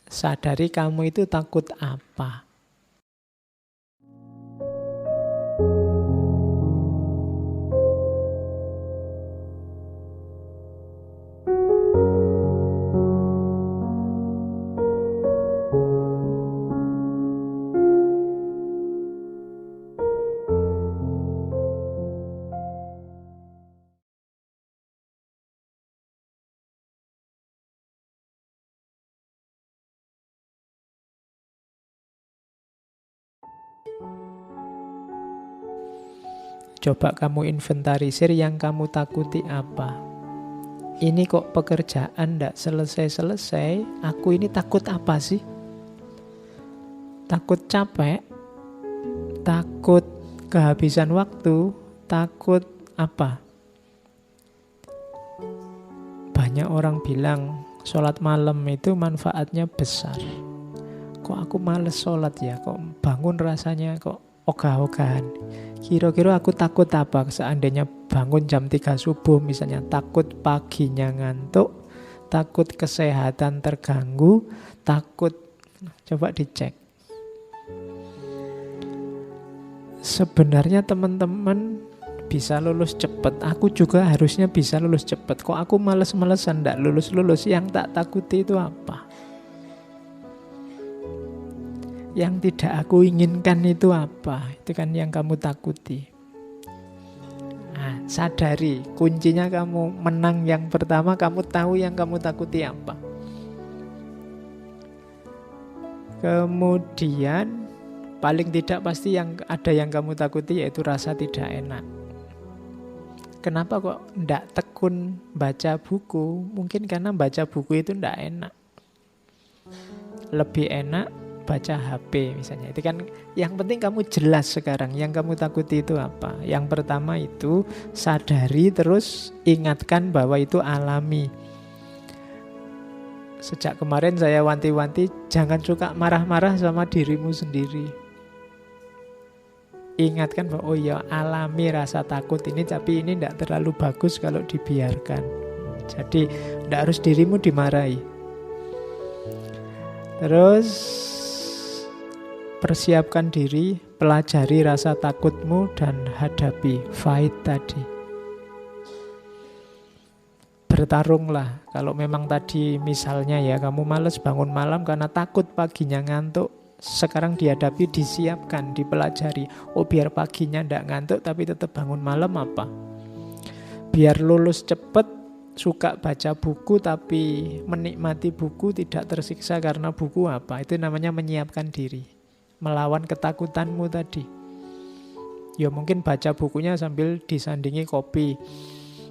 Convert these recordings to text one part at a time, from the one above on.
Sadari kamu itu takut apa. Coba kamu inventarisir yang kamu takuti apa. Ini kok pekerjaan ndak selesai-selesai, aku ini takut apa sih? Takut capek? Takut kehabisan waktu? Takut apa? Banyak orang bilang sholat malam itu manfaatnya besar. Kok aku males sholat ya? Kok bangun rasanya kok ogah-ogahan? Kira-kira aku takut apa seandainya bangun jam 3 subuh misalnya? Takut paginya ngantuk, takut kesehatan terganggu, takut... Coba dicek. Sebenarnya teman-teman bisa lulus cepat. Aku juga harusnya bisa lulus cepat. Kok aku males-malesan ndak lulus-lulus? Yang tak takuti itu apa? Yang tidak aku inginkan itu apa? Itu kan yang kamu takuti. Nah, sadari, kuncinya kamu menang yang pertama, kamu tahu yang kamu takuti apa. Kemudian, paling tidak pasti yang ada yang kamu takuti yaitu rasa tidak enak. Kenapa kok ndak tekun baca buku? Mungkin karena baca buku itu ndak enak. Lebih enak baca HP misalnya. Itu kan yang penting kamu jelas sekarang yang kamu takuti itu apa. Yang pertama itu sadari, terus ingatkan bahwa itu alami. Sejak kemarin saya wanti-wanti jangan suka marah-marah sama dirimu sendiri. Ingatkan bahwa oh ya alami rasa takut ini, tapi ini tidak terlalu bagus kalau dibiarkan. Jadi tidak harus dirimu dimarahi. Terus persiapkan diri, pelajari rasa takutmu dan hadapi, fight tadi. Bertarunglah. Kalau memang tadi misalnya ya kamu males bangun malam karena takut paginya ngantuk, sekarang dihadapi, disiapkan, dipelajari. Oh biar paginya ndak ngantuk tapi tetap bangun malam apa? Biar lulus cepet, suka baca buku tapi menikmati buku, tidak tersiksa karena buku apa? Itu namanya menyiapkan diri. Melawan ketakutanmu tadi. Ya mungkin baca bukunya sambil disandingi kopi.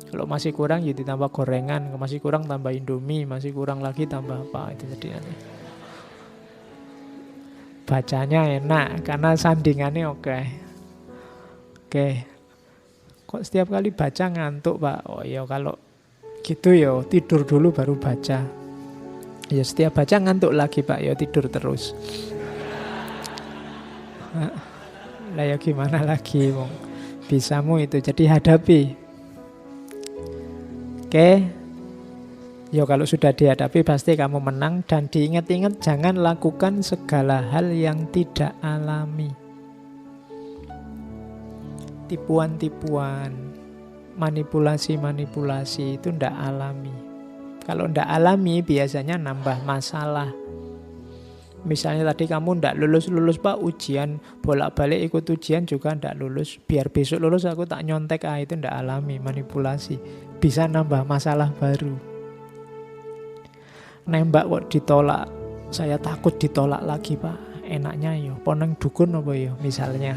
Kalau masih kurang ya ditambah gorengan, masih kurang tambah Indomie, masih kurang lagi tambah apa itu tadi nanti. Bacanya enak karena sandingannya oke. Oke. Kok setiap kali baca ngantuk, Pak? Oh ya kalau gitu ya tidur dulu baru baca. Ya setiap baca ngantuk lagi, Pak, ya tidur terus. Lah ya gimana lagi, Wong? Bisamu itu, jadi hadapi. Oke. Ya kalau sudah dihadapi pasti kamu menang. Dan diingat-ingat jangan lakukan segala hal yang tidak alami. Tipuan-tipuan, manipulasi-manipulasi itu tidak alami. Kalau tidak alami biasanya nambah masalah. Misalnya tadi kamu ndak lulus-lulus, Pak, ujian bolak-balik ikut ujian juga ndak lulus. Biar besok lulus aku tak nyontek, itu ndak alami, manipulasi. Bisa nambah masalah baru. Nembak kok ditolak, saya takut ditolak lagi, Pak. Enaknya yo poneng dukun apa yo misalnya.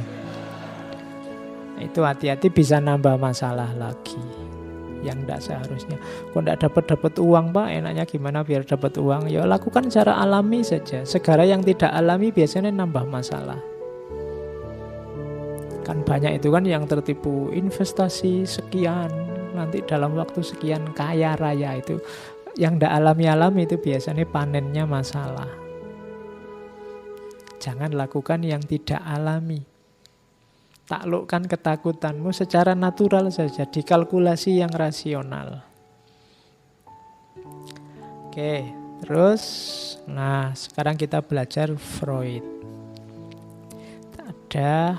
Itu hati-hati bisa nambah masalah lagi. Yang tidak seharusnya. Kok tidak dapat uang, Pak, enaknya gimana biar dapat uang? Ya lakukan secara alami saja. Segala yang tidak alami biasanya nambah masalah. Kan banyak itu kan yang tertipu investasi sekian, nanti dalam waktu sekian kaya raya. Itu yang tidak alami-alami itu biasanya panennya masalah. Jangan lakukan yang tidak alami. Taklukkan ketakutanmu secara natural saja, dikalkulasi yang rasional. Oke, terus Nah, sekarang kita belajar Freud. Ada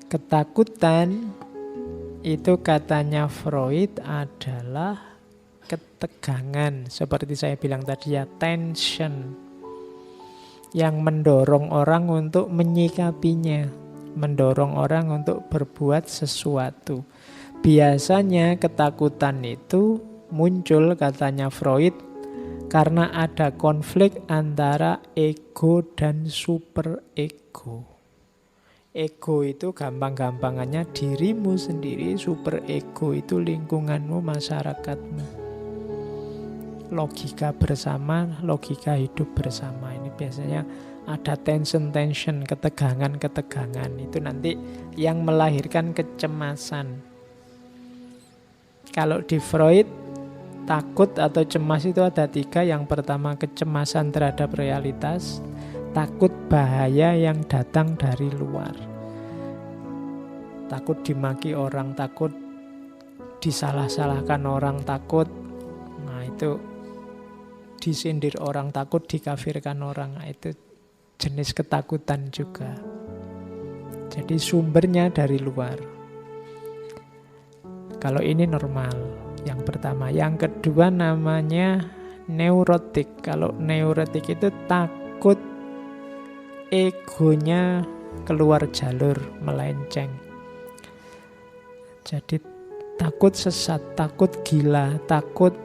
ketakutan, itu katanya Freud adalah ketegangan. Seperti saya bilang tadi ya, tension. Yang mendorong orang untuk menyikapinya. Mendorong orang untuk berbuat sesuatu. Biasanya ketakutan itu muncul katanya Freud karena ada konflik antara ego dan superego. Ego itu gampang-gampangannya dirimu sendiri, superego itu lingkunganmu, masyarakatmu. Logika bersama, logika hidup bersama. Ini biasanya ada tension-tension, ketegangan-ketegangan. Itu nanti yang melahirkan kecemasan. Kalau di Freud, takut atau cemas itu ada 3. Yang pertama kecemasan terhadap realitas, takut bahaya yang datang dari luar. Takut dimaki orang, takut disalah-salahkan orang, takut itu disindir orang, takut dikafirkan orang. Itu jenis ketakutan juga. Jadi sumbernya dari luar. Kalau ini normal, yang pertama. Yang kedua namanya neurotik. Kalau neurotik itu takut egonya keluar jalur, melenceng. Jadi takut sesat, takut gila, takut,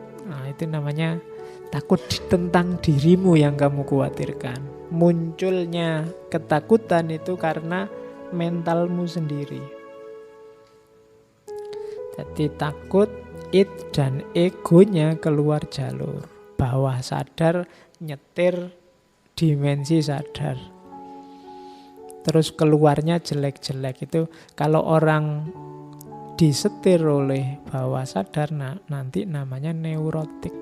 itu namanya takut tentang dirimu yang kamu khawatirkan. Munculnya ketakutan itu karena mentalmu sendiri. Jadi takut id dan egonya keluar jalur. Bawah sadar nyetir dimensi sadar. Terus keluarnya jelek-jelek. Itu kalau orang disetir oleh bawah sadar, nanti namanya neurotik.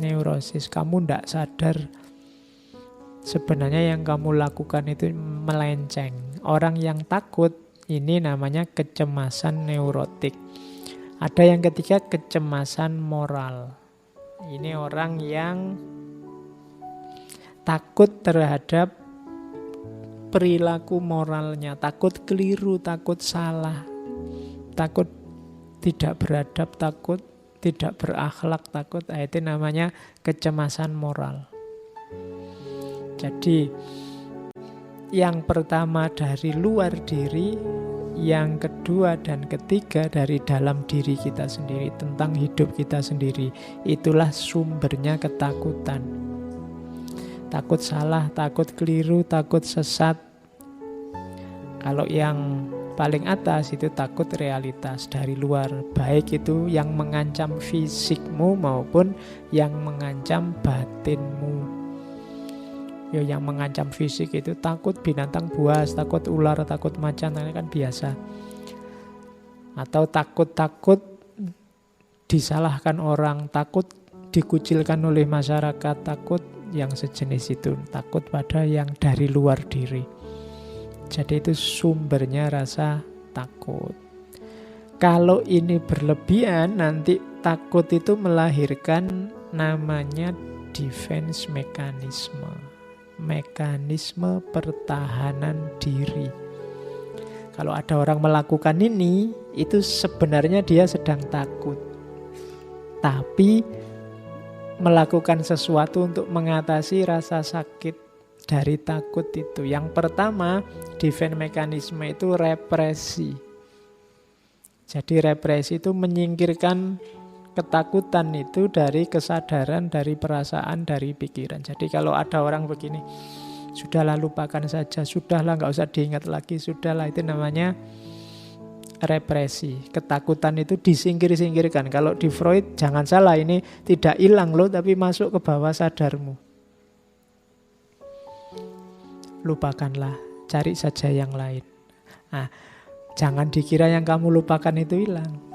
Neurosis, kamu tidak sadar sebenarnya yang kamu lakukan itu melenceng. Orang yang takut ini namanya kecemasan neurotik. Ada yang ketiga kecemasan moral. Ini orang yang takut terhadap perilaku moralnya, takut keliru, takut salah, takut tidak beradab, takut tidak berakhlak, takut. Itu namanya kecemasan moral. Jadi yang pertama dari luar diri, yang kedua dan ketiga dari dalam diri kita sendiri, tentang hidup kita sendiri. Itulah sumbernya ketakutan. Takut salah, takut keliru, takut sesat. Kalau yang paling atas itu takut realitas dari luar, baik itu yang mengancam fisikmu maupun yang mengancam batinmu. Yang mengancam fisik itu takut binatang buas, takut ular, takut macan, ini kan biasa. Atau takut disalahkan orang, takut dikucilkan oleh masyarakat, takut yang sejenis itu, takut pada yang dari luar diri. Jadi itu sumbernya rasa takut. Kalau ini berlebihan, nanti takut itu melahirkan namanya defense mechanism. Mekanisme pertahanan diri. Kalau ada orang melakukan ini, itu sebenarnya dia sedang takut. Tapi melakukan sesuatu untuk mengatasi rasa sakit dari takut itu. Yang pertama, defense mekanisme itu represi. Jadi represi itu menyingkirkan ketakutan itu dari kesadaran, dari perasaan, dari pikiran. Jadi kalau ada orang begini, sudahlah lupakan saja, sudahlah nggak usah diingat lagi, sudahlah, itu namanya represi. Ketakutan itu disingkir-singkirkan. Kalau di Freud, jangan salah, ini tidak hilang loh, tapi masuk ke bawah sadarmu. Lupakanlah, cari saja yang lain. Jangan dikira yang kamu lupakan itu hilang.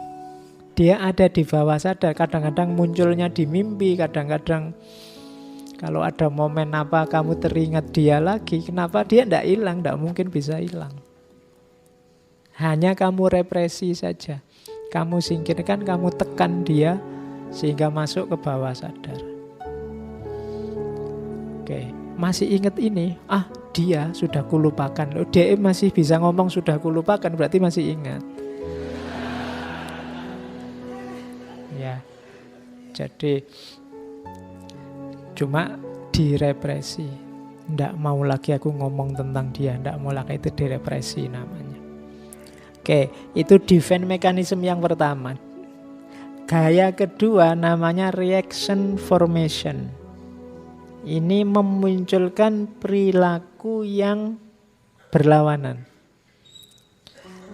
Dia ada di bawah sadar, kadang-kadang munculnya di mimpi, kadang-kadang kalau ada momen apa kamu teringat dia lagi. Kenapa dia tidak hilang? Tidak mungkin bisa hilang. Hanya kamu represi saja. Kamu singkirkan, kamu tekan dia sehingga masuk ke bawah sadar. Oke, masih ingat ini? Ah, dia sudah kulupakan. Loh, dia masih bisa ngomong sudah kulupakan, berarti masih ingat. Ya, jadi cuma direpresi. Nggak mau lagi aku ngomong tentang dia, nggak mau lagi, itu direpresi namanya. Oke, itu defense mechanism yang pertama. Gaya kedua namanya reaction formation. Ini memunculkan perilaku yang berlawanan.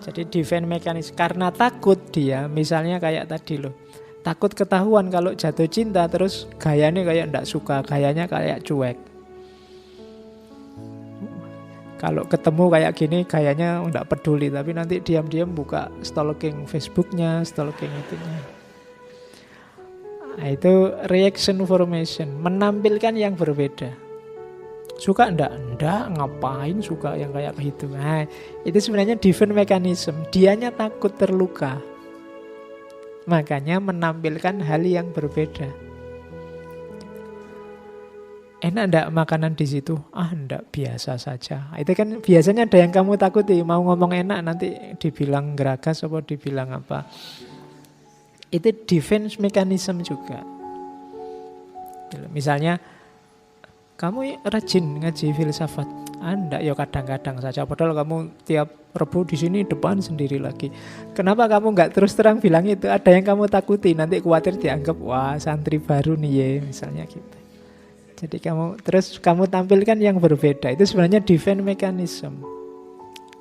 Jadi defense mechanism, karena takut dia, misalnya kayak tadi loh, takut ketahuan kalau jatuh cinta, terus gayanya kayak nggak suka, gayanya kayak cuek. Kalau ketemu kayak gini gayanya nggak peduli, tapi nanti diam-diam buka stalking Facebooknya, stalking itunya. Nah, itu reaction formation, menampilkan yang berbeda. Suka enggak? Enggak, ngapain suka yang kayak gitu. Nah, itu sebenarnya defense mechanism. Dianya takut terluka, makanya menampilkan hal yang berbeda. Enak enggak makanan di situ? Ah, enggak, biasa saja. Itu kan biasanya ada yang kamu takuti. Mau ngomong enak nanti dibilang geragas atau dibilang apa. Itu defense mechanism juga. Misalnya, kamu rajin ngaji filsafat. Ah, enggak, ya kadang-kadang saja. Padahal kamu tiap Rebu di sini depan sendiri lagi. Kenapa kamu enggak terus terang bilang itu? Ada yang kamu takuti. Nanti khawatir dianggap, wah santri baru nih ya, misalnya gitu. Jadi kamu tampilkan yang berbeda. Itu sebenarnya defense mechanism.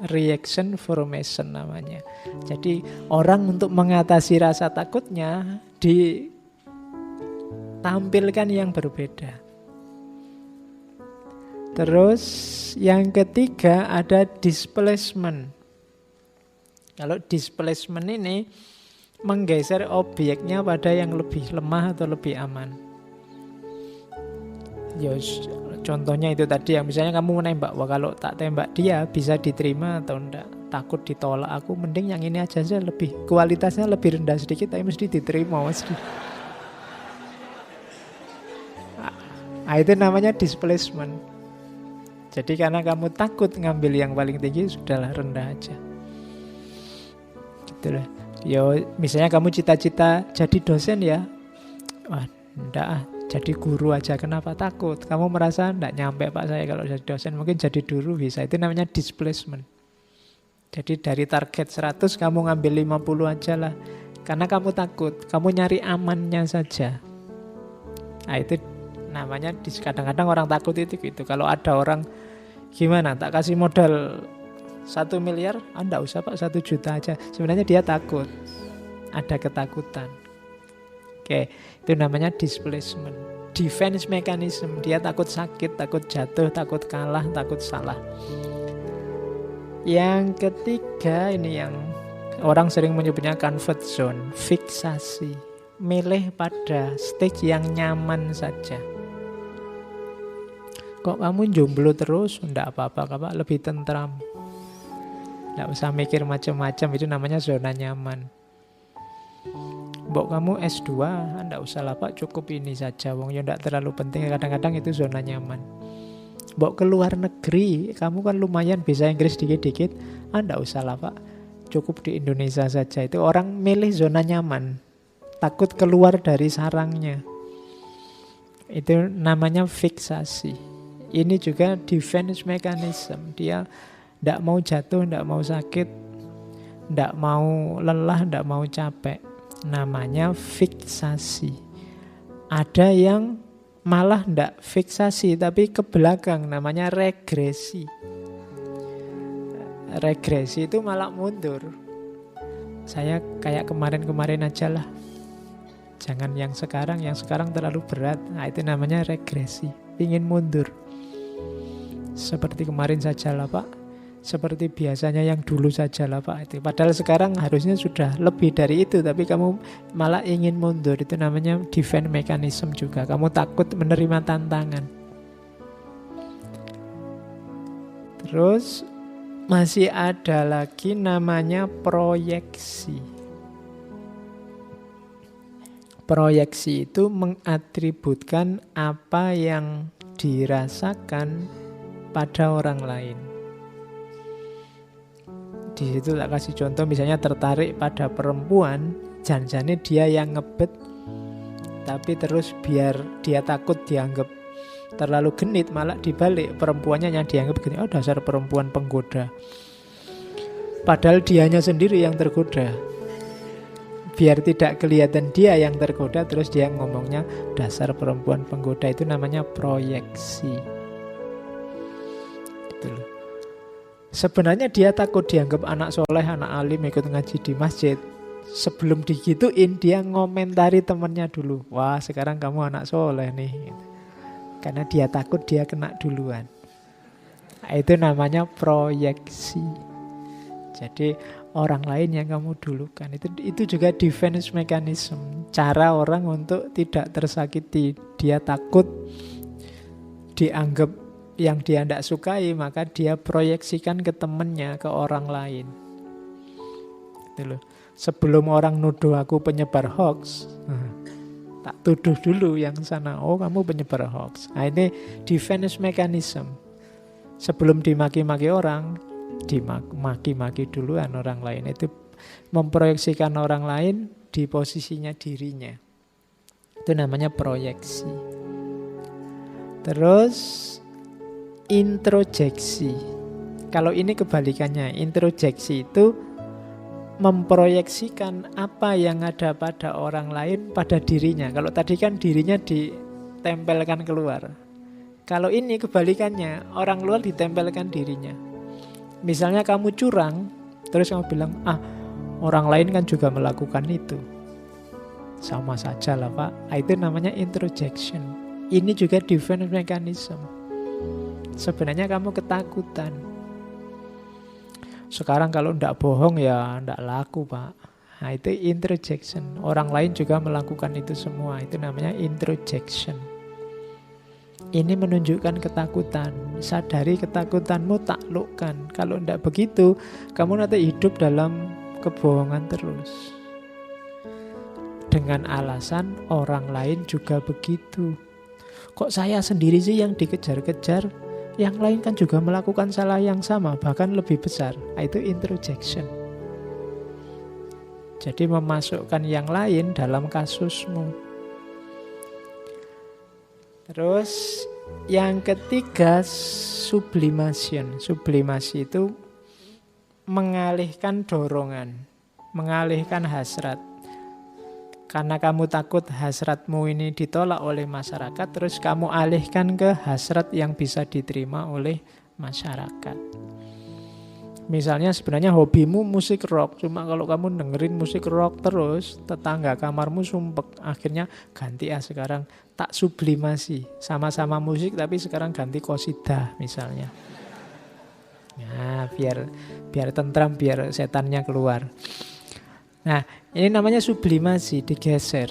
Reaction formation namanya. Jadi orang untuk mengatasi rasa takutnya ditampilkan yang berbeda. Terus yang ketiga ada displacement. Kalau displacement ini menggeser objeknya pada yang lebih lemah atau lebih aman. Ya, contohnya itu tadi yang misalnya kamu menembak, wah kalau tak tembak dia bisa diterima atau enggak, takut ditolak, aku mending yang ini aja sih, lebih kualitasnya lebih rendah sedikit tapi mesti diterima mesti. Nah, itu namanya displacement. Jadi karena kamu takut ngambil yang paling tinggi, sudahlah rendah aja. Gitu lah. Yo, misalnya kamu cita-cita jadi dosen ya, wah enggak ah, jadi guru aja. Kenapa takut? Kamu merasa enggak nyampe Pak saya kalau jadi dosen, mungkin jadi guru bisa. Itu namanya displacement. Jadi dari target 100 kamu ngambil 50 aja lah. Karena kamu takut, kamu nyari amannya saja. Nah itu namanya, kadang-kadang orang takut itu gitu. Kalau ada orang, gimana, tak kasih modal 1 miliar, enggak usah Pak, 1 juta aja. Sebenarnya dia takut, ada ketakutan. Oke, itu namanya displacement. Defense mechanism, dia takut sakit, takut jatuh, takut kalah, takut salah. Yang ketiga ini yang orang sering menyebutnya comfort zone, fiksasi. Milih pada stage yang nyaman saja. Kok kamu jomblo terus? Enggak apa-apa, Pak, lebih tentram. Enggak usah mikir macam-macam, itu namanya zona nyaman. Mbok kamu S2, enggak usah lah Pak, cukup ini saja, wong ya enggak terlalu penting. Kadang-kadang itu zona nyaman. Mbok keluar negeri, kamu kan lumayan bisa Inggris dikit-dikit, enggak usah lah Pak, cukup di Indonesia saja. Itu orang milih zona nyaman, takut keluar dari sarangnya. Itu namanya fiksasi. Ini juga defense mechanism. Dia enggak mau jatuh, enggak mau sakit, enggak mau lelah, enggak mau capek. Namanya fiksasi. Ada yang malah ndak fiksasi tapi ke belakang, namanya regresi. Regresi itu malah mundur. Saya kayak kemarin-kemarin aja lah, jangan yang sekarang terlalu berat. Nah itu namanya regresi, ingin mundur. Seperti kemarin saja lah Pak, seperti biasanya yang dulu saja lah Pak. Itu padahal sekarang harusnya sudah lebih dari itu, tapi kamu malah ingin mundur. Itu namanya defense mechanism juga. Kamu takut menerima tantangan. Terus masih ada lagi namanya proyeksi. Proyeksi itu mengatributkan apa yang dirasakan pada orang lain. Di situ tak kasih contoh, misalnya tertarik pada perempuan, jangan-jangan dia yang ngebet, tapi terus biar dia takut dianggap terlalu genit, malah dibalik perempuannya yang dianggap genit. Oh, dasar perempuan penggoda. Padahal dianya sendiri yang tergoda. Biar tidak kelihatan dia yang tergoda, terus dia ngomongnya dasar perempuan penggoda. Itu namanya proyeksi. Gitu loh. Sebenarnya dia takut dianggap anak soleh, anak alim, ikut ngaji di masjid. Sebelum digituin, dia ngomentari temannya dulu. Wah, sekarang kamu anak soleh nih. Karena dia takut dia kena duluan. Nah, itu namanya proyeksi. Jadi orang lain yang kamu dulukan. Itu juga defense mechanism. Cara orang untuk tidak tersakiti. Dia takut dianggap yang dia tidak sukai, maka dia proyeksikan ke temannya, ke orang lain. Gitu loh. Sebelum orang nuduh aku penyebar hoax, tak tuduh dulu yang sana. Oh, kamu penyebar hoax. Nah, ini defense mechanism. Sebelum dimaki-maki orang, dimaki-maki duluan orang lain. Itu memproyeksikan orang lain di posisinya dirinya. Itu namanya proyeksi. Terus introjeksi. Kalau ini kebalikannya. Introjeksi itu memproyeksikan apa yang ada pada orang lain pada dirinya. Kalau tadi kan dirinya ditempelkan keluar. Kalau ini kebalikannya, orang luar ditempelkan dirinya. Misalnya kamu curang, terus kamu bilang, orang lain kan juga melakukan itu. Sama saja lah Pak. Itu namanya introjection. Ini juga defense mechanism. Sebenarnya kamu ketakutan. Sekarang kalau tidak bohong ya tidak laku Pak. Nah, itu introjection. Orang lain juga melakukan itu semua. Itu namanya introjection. Ini menunjukkan ketakutan. Sadari ketakutanmu, taklukkan. Kalau tidak begitu, kamu nanti hidup dalam kebohongan terus. Dengan alasan orang lain juga begitu. Kok saya sendiri sih yang dikejar-kejar? Yang lain kan juga melakukan salah yang sama, bahkan lebih besar. Itu introjection. Jadi memasukkan yang lain dalam kasusmu. Terus yang ketiga, sublimation. Sublimasi itu mengalihkan dorongan, mengalihkan hasrat. Karena kamu takut hasratmu ini ditolak oleh masyarakat, terus kamu alihkan ke hasrat yang bisa diterima oleh masyarakat. Misalnya sebenarnya hobimu musik rock, cuma kalau kamu dengerin musik rock terus, tetangga kamarmu sumpek. Akhirnya ganti sekarang, tak sublimasi. Sama-sama musik tapi sekarang ganti qasidah misalnya. Nah, biar tentram, biar setannya keluar. Nah, ini namanya sublimasi, digeser.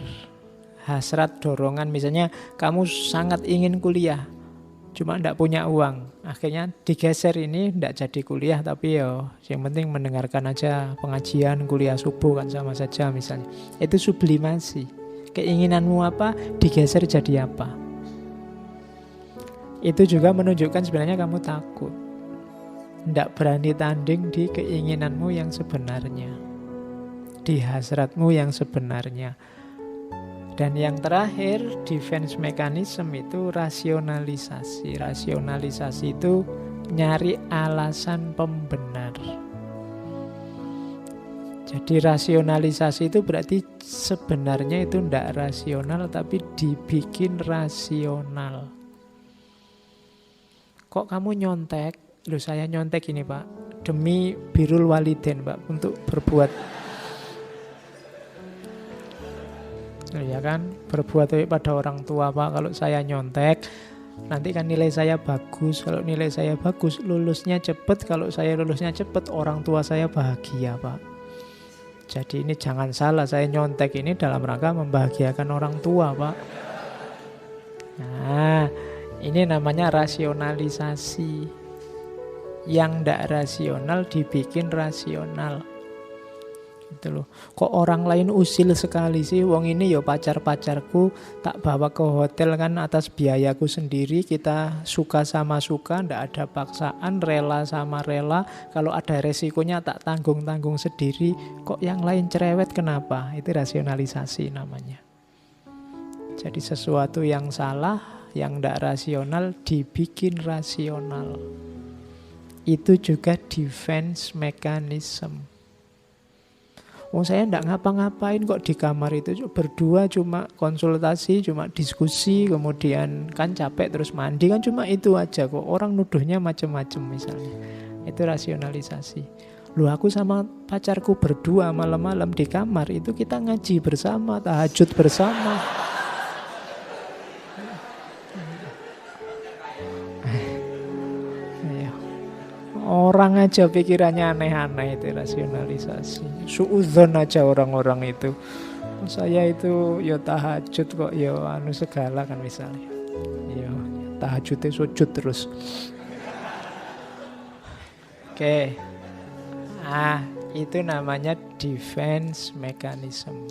Hasrat, dorongan, misalnya kamu sangat ingin kuliah, cuma tidak punya uang. Akhirnya digeser ini, tidak jadi kuliah, tapi yang penting mendengarkan aja pengajian, kuliah subuh kan sama saja misalnya. Itu sublimasi. Keinginanmu apa, digeser jadi apa. Itu juga menunjukkan sebenarnya kamu takut. Tidak berani tanding di keinginanmu yang sebenarnya, di hasratmu yang sebenarnya. Dan yang terakhir, defense mechanism itu rasionalisasi. Rasionalisasi itu nyari alasan pembenar. Jadi rasionalisasi itu berarti sebenarnya itu tidak rasional, tapi dibikin rasional. Kok kamu nyontek? Loh, saya nyontek ini Pak, demi birrul walidain Pak, untuk berbuat, ya kan, berbuat baik pada orang tua Pak. Kalau saya nyontek, nanti kan nilai saya bagus. Kalau nilai saya bagus, lulusnya cepet. Kalau saya lulusnya cepet, orang tua saya bahagia Pak. Jadi ini jangan salah, saya nyontek ini dalam rangka membahagiakan orang tua Pak. Nah, ini namanya rasionalisasi. Yang tidak rasional dibikin rasional. Itu loh. Kok orang lain usil sekali sih? Wong ini yo pacar-pacarku, tak bawa ke hotel kan atas biayaku sendiri. Kita suka sama suka, ndak ada paksaan, rela sama rela. Kalau ada resikonya tak tanggung-tanggung sendiri. Kok yang lain cerewet kenapa? Itu rasionalisasi namanya. Jadi sesuatu yang salah, yang ndak rasional dibikin rasional. Itu juga defense mechanism. Oh saya enggak ngapa-ngapain kok di kamar itu berdua cuma konsultasi, cuma diskusi, kemudian kan capek terus mandi kan cuma itu aja kok. Orang nuduhnya macam-macam misalnya. Itu rasionalisasi. Loh aku sama pacarku berdua malam-malam di kamar itu kita ngaji bersama, tahajud bersama. Orang aja pikirannya aneh-aneh, itu rasionalisasi. Suudzon aja orang-orang itu. Saya itu ya tahajud kok ya anu segala kan misalnya. Ya tahajudnya sujud terus. Oke. Itu namanya defense mechanism.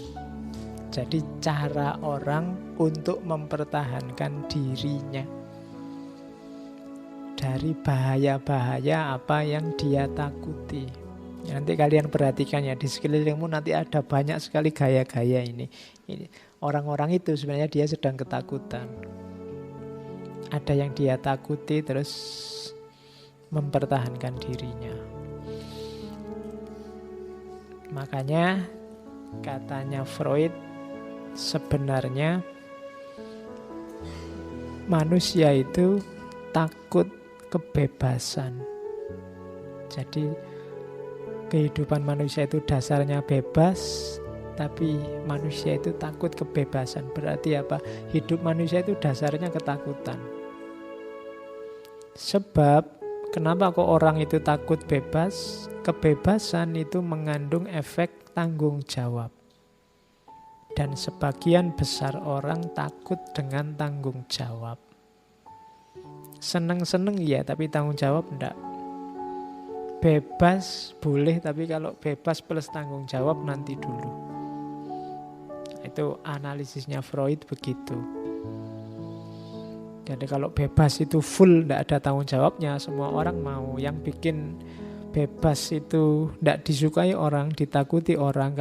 Jadi cara orang untuk mempertahankan dirinya dari bahaya-bahaya apa yang dia takuti. Nanti kalian perhatikan ya, di sekelilingmu nanti ada banyak sekali gaya-gaya ini. Orang-orang itu sebenarnya dia sedang ketakutan. Ada yang dia takuti terus mempertahankan dirinya. Makanya katanya Freud, sebenarnya manusia itu takut kebebasan. Jadi kehidupan manusia itu dasarnya bebas, tapi manusia itu takut kebebasan. Berarti apa? Hidup manusia itu dasarnya ketakutan. Sebab kenapa kok orang itu takut bebas? Kebebasan itu mengandung efek tanggung jawab. Dan sebagian besar orang takut dengan tanggung jawab. Seneng-seneng ya, tapi tanggung jawab enggak. Bebas boleh, tapi kalau bebas plus tanggung jawab nanti dulu. Itu analisisnya Freud begitu. Jadi kalau bebas itu full, enggak ada tanggung jawabnya, semua orang mau. Yang bikin bebas itu enggak disukai orang, ditakuti orang